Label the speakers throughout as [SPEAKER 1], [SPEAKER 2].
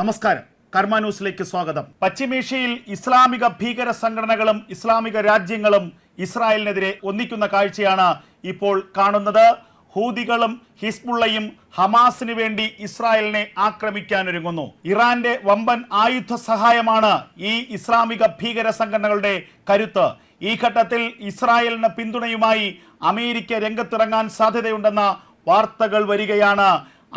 [SPEAKER 1] നമസ്കാരം, കർമ്മ ന്യൂസിലേക്ക് സ്വാഗതം. പശ്ചിമേഷ്യയിൽ ഇസ്ലാമിക ഭീകര സംഘടനകളും ഇസ്ലാമിക രാജ്യങ്ങളും ഇസ്രായേലിനെതിരെ ഒന്നിക്കുന്ന കാഴ്ചയാണ് ഇപ്പോൾ കാണുന്നത്. ഹൂതികളും ഹിസ്ബുള്ളയും ഹമാസിന് വേണ്ടി ഇസ്രായേലിനെ ആക്രമിക്കാനൊരുങ്ങുന്നു. ഇറാന്റെ വമ്പൻ ആയുധ സഹായമാണ് ഈ ഇസ്ലാമിക ഭീകര സംഘടനകളുടെ കരുത്ത്. ഈ ഘട്ടത്തിൽ ഇസ്രായേലിന് പിന്തുണയുമായി അമേരിക്ക രംഗത്തിറങ്ങാൻ സാധ്യതയുണ്ടെന്ന വാർത്തകൾ വരികയാണ്.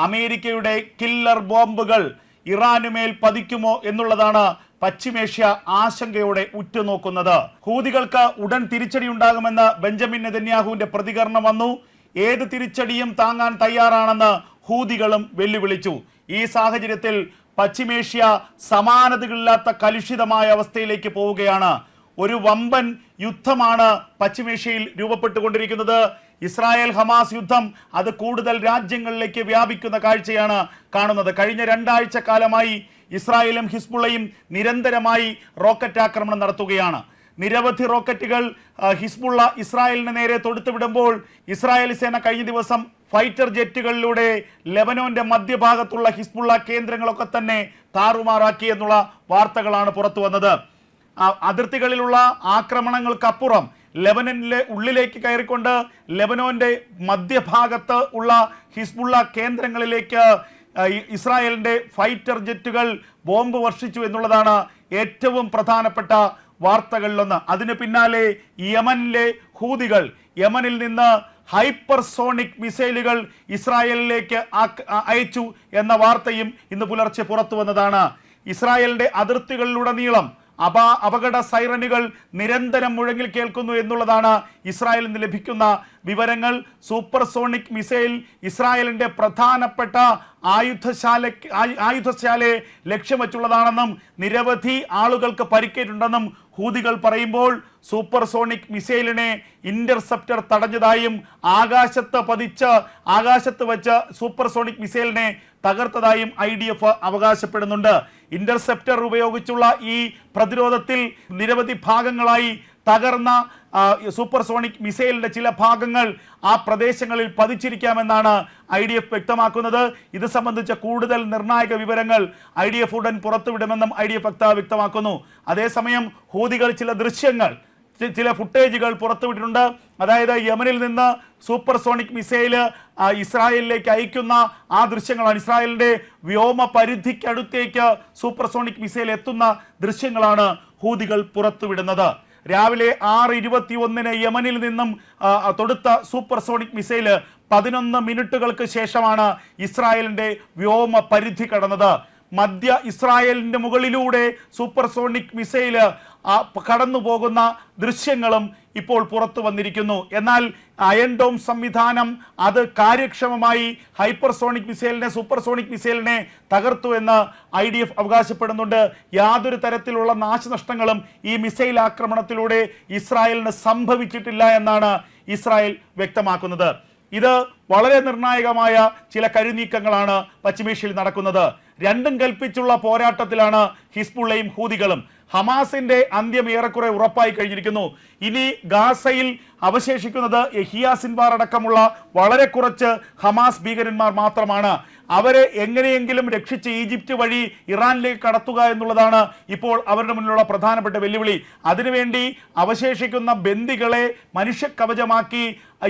[SPEAKER 1] അമേരിക്കയുടെ കില്ലർ ബോംബുകൾ ഇറാനുമേൽ പതിക്കുമോ എന്നുള്ളതാണ് പശ്ചിമേഷ്യ ആശങ്കയോടെ ഉറ്റുനോക്കുന്നത്. ഹൂതികൾക്ക് ഉടൻ തിരിച്ചടി ഉണ്ടാകുമെന്ന് ബെഞ്ചമിൻ നെതന്യാഹുവിന്റെ പ്രതികരണം വന്നു. ഏത് തിരിച്ചടിയും താങ്ങാൻ തയ്യാറാണെന്ന് ഹൂതികളും വെല്ലുവിളിച്ചു. ഈ സാഹചര്യത്തിൽ പശ്ചിമേഷ്യ സമാനതകളില്ലാത്ത കലുഷിതമായ അവസ്ഥയിലേക്ക് പോവുകയാണ്. ഒരു വമ്പൻ യുദ്ധമാണ് പശ്ചിമേഷ്യയിൽ രൂപപ്പെട്ടുകൊണ്ടിരിക്കുന്നത്. ഇസ്രായേൽ ഹമാസ് യുദ്ധം അത് കൂടുതൽ രാജ്യങ്ങളിലേക്ക് വ്യാപിക്കുന്ന കാഴ്ചയാണ് കാണുന്നത്. കഴിഞ്ഞ 2 ആഴ്ച കാലമായി ഇസ്രായേലും ഹിസ്ബുള്ളയും നിരന്തരമായി റോക്കറ്റ് ആക്രമണം നടത്തുകയാണ്. നിരവധി റോക്കറ്റുകൾ ഹിസ്ബുള്ള ഇസ്രായേലിന് നേരെ തൊടുത്തുവിടുമ്പോൾ ഇസ്രായേൽ സേന കഴിഞ്ഞ ദിവസം ഫൈറ്റർ ജെറ്റുകളിലൂടെ ലെബനോന്റെ മധ്യഭാഗത്തുള്ള ഹിസ്ബുള്ള കേന്ദ്രങ്ങളൊക്കെ തന്നെ താറുമാറാക്കി എന്നുള്ള വാർത്തകളാണ് പുറത്തു വന്നത്. അതിർത്തികളിലുള്ള ആക്രമണങ്ങൾക്കപ്പുറം ലെബനനിലെ ഉള്ളിലേക്ക് കയറിക്കൊണ്ട് ലെബനോന്റെ മധ്യഭാഗത്ത് ഉള്ള ഹിസ്ബുള്ള കേന്ദ്രങ്ങളിലേക്ക് ഇസ്രായേലിന്റെ ഫൈറ്റർ ജെറ്റുകൾ ബോംബ് വർഷിച്ചു എന്നുള്ളതാണ് ഏറ്റവും പ്രധാനപ്പെട്ട വാർത്തകളിലൊന്ന്. അതിന് പിന്നാലെ യമനിലെ ഹൂതികൾ യമനിൽ നിന്ന് ഹൈപ്പർസോണിക് മിസൈലുകൾ ഇസ്രായേലിലേക്ക് അയച്ചു എന്ന വാർത്തയും ഇന്ന് പുലർച്ചെ പുറത്തു വന്നതാണ്. ഇസ്രായേലിന്റെ അതിർത്തികളിലുടനീളം അപകട സൈറനുകൾ നിരന്തരം മുഴങ്ങിൽ കേൾക്കുന്നു എന്നുള്ളതാണ് ഇസ്രായേലിൽ നിന്ന് ലഭിക്കുന്ന വിവരങ്ങൾ. സൂപ്പർസോണിക് മിസൈൽ ഇസ്രായേലിന്റെ പ്രധാനപ്പെട്ട ആയുധശാലയെ ലക്ഷ്യം വെച്ചുള്ളതാണെന്നും നിരവധി ആളുകൾക്ക് പരിക്കേറ്റുണ്ടെന്നും ഹൂതികൾ പറയുമ്പോൾ സൂപ്പർസോണിക് മിസൈലിനെ ഇന്റർസെപ്റ്റർ തടഞ്ഞതായും ആകാശത്ത് വെച്ച് സൂപ്പർസോണിക് മിസൈലിനെ തകർത്തതായും IDF അവകാശപ്പെടുന്നുണ്ട്. ഇന്റർസെപ്റ്റർ ഉപയോഗിച്ചുള്ള ഈ പ്രതിരോധത്തിൽ നിരവധി ഭാഗങ്ങളായി തകർന്ന സൂപ്പർസോണിക് മിസൈലിന്റെ ചില ഭാഗങ്ങൾ ആ പ്രദേശങ്ങളിൽ പതിച്ചിരിക്കാമെന്നാണ് IDF വ്യക്തമാക്കുന്നത്. ഇത് സംബന്ധിച്ച കൂടുതൽ നിർണായക വിവരങ്ങൾ IDF ഉടൻ പുറത്തുവിടുമെന്നും IDF വക്താവ് വ്യക്തമാക്കുന്നു. അതേസമയം ഹൂതികൾ ചില ഫുട്ടേജുകൾ പുറത്തുവിട്ടിട്ടുണ്ട്. അതായത് യമനിൽ നിന്ന് സൂപ്പർസോണിക് മിസൈല് ഇസ്രായേലിലേക്ക് അയക്കുന്ന ആ ദൃശ്യങ്ങളാണ്. ഇസ്രായേലിന്റെ വ്യോമ പരിധിക്കടുത്തേക്ക് സൂപ്പർസോണിക് മിസൈൽ എത്തുന്ന ദൃശ്യങ്ങളാണ് ഹൂതികൾ പുറത്തുവിടുന്നത്. രാവിലെ 6:21 യമനിൽ നിന്നും തൊടുത്ത സൂപ്പർസോണിക് മിസൈല് 11 മിനിറ്റുകൾക്ക് ശേഷമാണ് ഇസ്രായേലിന്റെ വ്യോമ പരിധി കടന്നത്. മധ്യ ഇസ്രായേലിന്റെ മുകളിലൂടെ സൂപ്പർസോണിക് മിസൈല് കടന്നു പോകുന്ന ദൃശ്യങ്ങളും ഇപ്പോൾ പുറത്തു വന്നിരിക്കുന്നു. എന്നാൽ അയൺ ഡോം സംവിധാനം അത് കാര്യക്ഷമമായി സൂപ്പർസോണിക് മിസൈലിനെ തകർത്തു എന്ന് IDF അവകാശപ്പെടുന്നുണ്ട്. യാതൊരു തരത്തിലുള്ള നാശനഷ്ടങ്ങളും ഈ മിസൈൽ ആക്രമണത്തിലൂടെ ഇസ്രായേലിന് സംഭവിച്ചിട്ടില്ല എന്നാണ് ഇസ്രായേൽ വ്യക്തമാക്കുന്നത്. ഇത് വളരെ നിർണായകമായ ചില കരുനീക്കങ്ങളാണ് പശ്ചിമേഷ്യയിൽ നടക്കുന്നത്. രണ്ടും കൽപ്പിച്ചുള്ള പോരാട്ടത്തിലാണ് ഹിസ്ബുള്ളയും ഹൂതികളും. ഹമാസിന്റെ അന്ത്യം ഏറെക്കുറെ ഉറപ്പായി കഴിഞ്ഞിരിക്കുന്നു. ഇനി ഗാസയിൽ അവശേഷിക്കുന്നത് യഹിയ സിൻവാർ അടക്കമുള്ള വളരെ കുറച്ച് ഹമാസ് ഭീകരന്മാർ മാത്രമാണ്. അവരെ എങ്ങനെയെങ്കിലും രക്ഷിച്ച് ഈജിപ്റ്റ് വഴി ഇറാനിലേക്ക് കടത്തുക എന്നുള്ളതാണ് ഇപ്പോൾ അവരുടെ മുന്നിലുള്ള പ്രധാനപ്പെട്ട വെല്ലുവിളി. അതിനുവേണ്ടി അവശേഷിക്കുന്ന ബന്ദികളെ മനുഷ്യകവചമാക്കി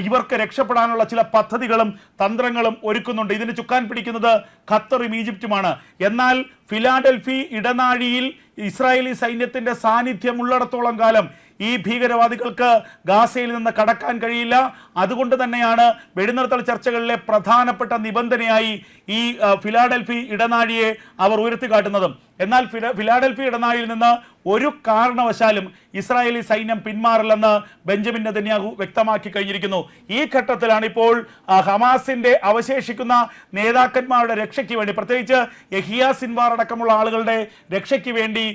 [SPEAKER 1] ഇവർക്ക് രക്ഷപ്പെടാനുള്ള ചില പദ്ധതികളും തന്ത്രങ്ങളും ഒരുക്കുന്നുണ്ട്. ഇതിന് ചുക്കാൻ പിടിക്കുന്നത് ഖത്തറും ഈജിപ്റ്റുമാണ്. എന്നാൽ ഫിലാഡൽഫി ഇടനാഴിയിൽ ഇസ്രായേലി സൈന്യത്തിന്റെ സാന്നിധ്യം ഉള്ളിടത്തോളം കാലം ഈ ഭീകരവാദികൾക്ക് ഗാസയിൽ നിന്ന് കടക്കാൻ കഴിയില്ല. അതുകൊണ്ട് തന്നെയാണ് വെടിനിർത്തൽ ചർച്ചകളിലെ പ്രധാനപ്പെട്ട നിബന്ധനയായി ഈ ഫിലാഡൽഫി ഇടനാഴിയെ അവർ ഉയർത്തിക്കാട്ടുന്നതും. എന്നാൽ ഫിലാഡൽഫി ഇടനാഴിയിൽ നിന്ന് ഒരു കാരണവശാലും ഇസ്രായേലി സൈന്യം പിന്മാറില്ലെന്ന് ബെഞ്ചമിൻ നെതന്യാഹു വ്യക്തമാക്കി കഴിഞ്ഞിരിക്കുന്നു. ഈ ഘട്ടത്തിലാണ് ഇപ്പോൾ ഹമാസിന്റെ അവശേഷിക്കുന്ന നേതാക്കന്മാരുടെ രക്ഷയ്ക്ക് വേണ്ടി, പ്രത്യേകിച്ച് യഹിയ സിൻവാർ അടക്കമുള്ള ആളുകളുടെ രക്ഷയ്ക്ക് വേണ്ടി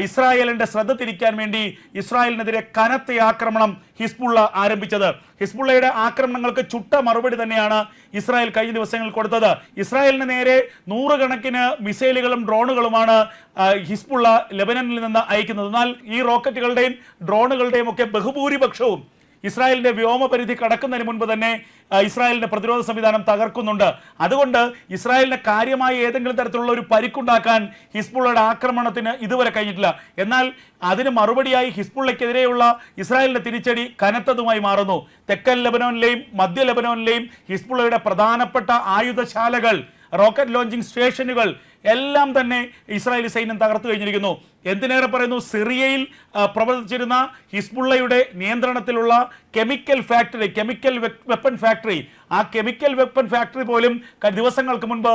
[SPEAKER 1] ഇസ്രായേലിന്റെ ശ്രദ്ധ തിരിക്കാൻ വേണ്ടി ഇസ്രായേലിനെതിരെ കനത്ത ആക്രമണം ഹിസ്ബുള്ള ആരംഭിച്ചത്. ഹിസ്ബുള്ളയുടെ ആക്രമണങ്ങൾക്ക് ചുട്ട മറുപടി തന്നെയാണ് ഇസ്രായേൽ കഴിഞ്ഞ ദിവസങ്ങളിൽ കൊടുത്തത്. ഇസ്രായേലിന് നേരെ 100 കണക്കിന് മിസൈലുകളും ഡ്രോണുകളുമാണ് ഹിസ്ബുള്ള ലെബനനിൽ നിന്ന് അയക്കുന്നത്. എന്നാൽ ഈ റോക്കറ്റുകളുടെയും ഡ്രോണുകളുടെയും ഒക്കെ ബഹുഭൂരിപക്ഷവും ഇസ്രായേലിന്റെ വ്യോമപരിധി കടക്കുന്നതിന് മുൻപ് തന്നെ ഇസ്രായേലിന്റെ പ്രതിരോധ സംവിധാനം തകർക്കുന്നുണ്ട്. അതുകൊണ്ട് ഇസ്രായേലിന് കാര്യമായ ഏതെങ്കിലും തരത്തിലുള്ള ഒരു പരിക്കുണ്ടാക്കാൻ ഹിസ്ബുള്ളയുടെ ആക്രമണത്തിന് ഇതുവരെ കഴിഞ്ഞിട്ടില്ല. എന്നാൽ അതിന് മറുപടിയായി ഹിസ്ബുള്ളയ്ക്കെതിരെയുള്ള ഇസ്രായേലിന്റെ തിരിച്ചടി കനത്തതുമായി മാറുന്നു. തെക്കൻ ലെബനോനിലെയും മധ്യ ലെബനോനിലെയും ഹിസ്ബുള്ളയുടെ പ്രധാനപ്പെട്ട ആയുധശാലകൾ, റോക്കറ്റ് ലോഞ്ചിങ് സ്റ്റേഷനുകൾ എല്ലാം തന്നെ ഇസ്രായേലി സൈന്യം തകർത്തു കഴിഞ്ഞിരിക്കുന്നു. എന്തിനേറെ പറയുന്നു, സിറിയയിൽ പ്രവർത്തിച്ചിരുന്ന ഹിസ്ബുള്ളയുടെ നിയന്ത്രണത്തിലുള്ള കെമിക്കൽ വെപ്പൺ ഫാക്ടറി, ആ കെമിക്കൽ വെപ്പൺ ഫാക്ടറി പോലും ദിവസങ്ങൾക്ക് മുൻപ്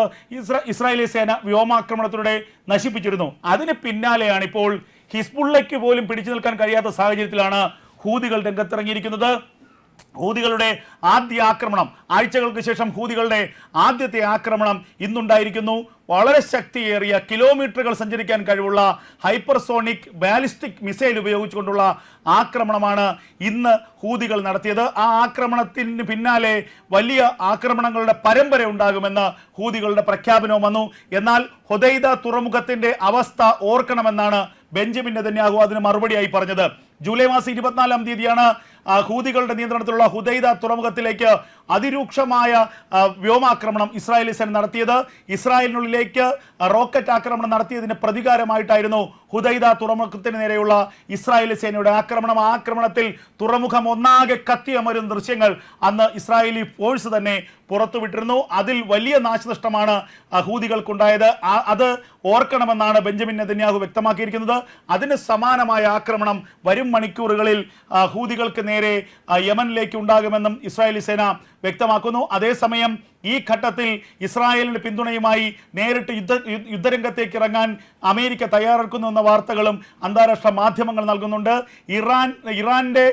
[SPEAKER 1] ഇസ്രായേലി സേന വ്യോമാക്രമണത്തിലൂടെ നശിപ്പിച്ചിരുന്നു. അതിന് പിന്നാലെയാണ് ഇപ്പോൾ ഹിസ്ബുള്ളയ്ക്ക് പോലും പിടിച്ചു നിൽക്കാൻ കഴിയാത്ത സാഹചര്യത്തിലാണ് ഹൂതികൾ രംഗത്തിറങ്ങിയിരിക്കുന്നത്. ഹൂതികളുടെ ആദ്യ ആക്രമണം, ആഴ്ചകൾക്ക് ശേഷം ഹൂതികളുടെ ആദ്യത്തെ ആക്രമണം ഇന്നുണ്ടായിരിക്കുന്നു. വളരെ ശക്തിയേറിയ കിലോമീറ്ററുകൾ സഞ്ചരിക്കാൻ കഴിവുള്ള ഹൈപ്പർസോണിക് ബാലിസ്റ്റിക് മിസൈൽ ഉപയോഗിച്ചുകൊണ്ടുള്ള ആക്രമണമാണ് ഇന്ന് ഹൂതികൾ നടത്തിയത്. ആ ആക്രമണത്തിന് പിന്നാലെ വലിയ ആക്രമണങ്ങളുടെ പരമ്പര ഉണ്ടാകുമെന്ന് ഹൂതികളുടെ പ്രഖ്യാപനവും വന്നു. എന്നാൽ ഹുദൈദ തുറമുഖത്തിന്റെ അവസ്ഥ ഓർക്കണമെന്നാണ് ബെഞ്ചമിൻ നെതന്യാഹു അതിന് മറുപടിയായി പറഞ്ഞത്. ജൂലൈ മാസം 24-ാം തീയതിയാണ് ഹൂതികളുടെ നിയന്ത്രണത്തിലുള്ള ഹുദൈദ തുറമുഖത്തിലേക്ക് അതിരൂക്ഷമായ വ്യോമാക്രമണം ഇസ്രായേലി സേന നടത്തിയത്. ഇസ്രായേലിനുള്ളിലേക്ക് റോക്കറ്റ് ആക്രമണം നടത്തിയതിന് പ്രതികാരമായിട്ടായിരുന്നു ഹുദൈദ തുറമുഖത്തിന് നേരെയുള്ള ഇസ്രായേലി സേനയുടെ ആക്രമണം. ആ ആക്രമണത്തിൽ തുറമുഖം ഒന്നാകെ കത്തിയമരുന്ന ദൃശ്യങ്ങൾ അന്ന് ഇസ്രായേലി ഫോഴ്സ് തന്നെ പുറത്തുവിട്ടിരുന്നു. അതിൽ വലിയ നാശനഷ്ടമാണ് ഹൂതികൾക്കുണ്ടായത്. അത് ഓർക്കണമെന്നാണ് ബെഞ്ചമിൻ നെതന്യാഹു വ്യക്തമാക്കിയിരിക്കുന്നത്. അതിന് സമാനമായ ആക്രമണം വരും മണിക്കൂറുകളിൽ ഹൂതികൾക്ക് നേരെ യമനിലേക്ക് ഉണ്ടാകുമെന്നും ഇസ്രായേലി സേന വ്യക്തമാക്കുന്നു. അതേസമയം ഈ ഘട്ടത്തിൽ ഇസ്രായേലിന്റെ പിന്തുണയുമായി നേരിട്ട് യുദ്ധരംഗത്തേക്ക് ഇറങ്ങാൻ അമേരിക്ക തയ്യാറെടുക്കുന്നു എന്ന വാർത്തകളും അന്താരാഷ്ട്ര മാധ്യമങ്ങൾ നൽകുന്നുണ്ട്. ഇറാന്റെ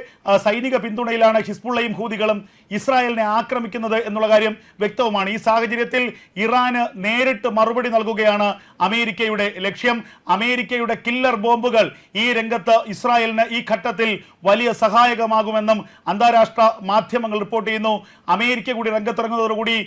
[SPEAKER 1] സൈനിക പിന്തുണയിലാണ് ഹിസ്ബുള്ളയും ഹൂതികളും ഇസ്രായേലിനെ ആക്രമിക്കുന്നത് എന്നുള്ള കാര്യം വ്യക്തവുമാണ്. ഈ സാഹചര്യത്തിൽ ഇറാന് നേരിട്ട് മറുപടി നൽകുകയാണ് അമേരിക്കയുടെ ലക്ഷ്യം. അമേരിക്കയുടെ കില്ലർ ബോംബുകൾ ഈ രംഗത്ത് ഇസ്രായേലിന് ഈ ഘട്ടത്തിൽ വലിയ സഹായകമാകുമെന്നും അന്താരാഷ്ട്ര മാധ്യമങ്ങൾ റിപ്പോർട്ട് ചെയ്യുന്നു. അമേരിക്ക കൂടി രംഗത്തിറങ്ങുന്നതോടുകൂടി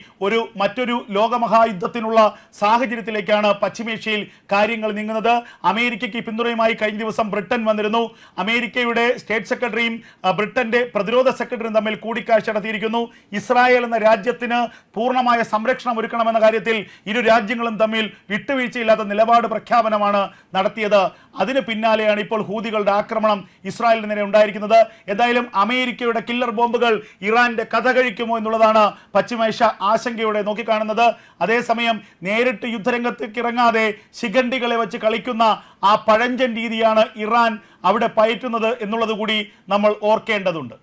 [SPEAKER 1] മറ്റൊരു ലോകമഹായുദ്ധത്തിനുള്ള സാഹചര്യത്തിലേക്കാണ് പശ്ചിമേഷ്യയിൽ കാര്യങ്ങൾ നീങ്ങുന്നത്. അമേരിക്കയ്ക്ക് പിന്തുണയുമായി കഴിഞ്ഞ ദിവസം ബ്രിട്ടൻ വന്നിരുന്നു. അമേരിക്കയുടെ സ്റ്റേറ്റ് സെക്രട്ടറിയും ബ്രിട്ടന്റെ പ്രതിരോധ സെക്രട്ടറിയും തമ്മിൽ കൂടിക്കാഴ്ച നടത്തിയിരിക്കുന്നു. ഇസ്രായേൽ എന്ന രാജ്യത്തിന് പൂർണ്ണമായ സംരക്ഷണം ഒരുക്കണമെന്ന കാര്യത്തിൽ ഇരു രാജ്യങ്ങളും തമ്മിൽ വിട്ടുവീഴ്ചയില്ലാത്ത നിലപാട് പ്രഖ്യാപനമാണ് നടത്തിയത്. അതിന് പിന്നാലെയാണ് ഇപ്പോൾ ഹൂതികളുടെ ആക്രമണം ഇസ്രായേലിന് നേരെ ഉണ്ടായിരിക്കുന്നത്. എന്തായാലും അമേരിക്കയുടെ കില്ലർ ബോംബുകൾ ഇറാന്റെ കഥ കഴിക്കുമോ എന്നുള്ളതാണ് പശ്ചിമേഷ്യ ആശങ്കയോടെ നോക്കിക്കാണുന്നത്. അതേസമയം നേരിട്ട് യുദ്ധരംഗത്തേക്ക് ഇറങ്ങാതെ ശിഖണ്ഡികളെ വെച്ച് കളിക്കുന്ന ആ പഴഞ്ചൻ രീതിയാണ് ഇറാൻ അവിടെ പയറ്റുന്നത് എന്നുള്ളത് കൂടി നമ്മൾ ഓർക്കേണ്ടതുണ്ട്.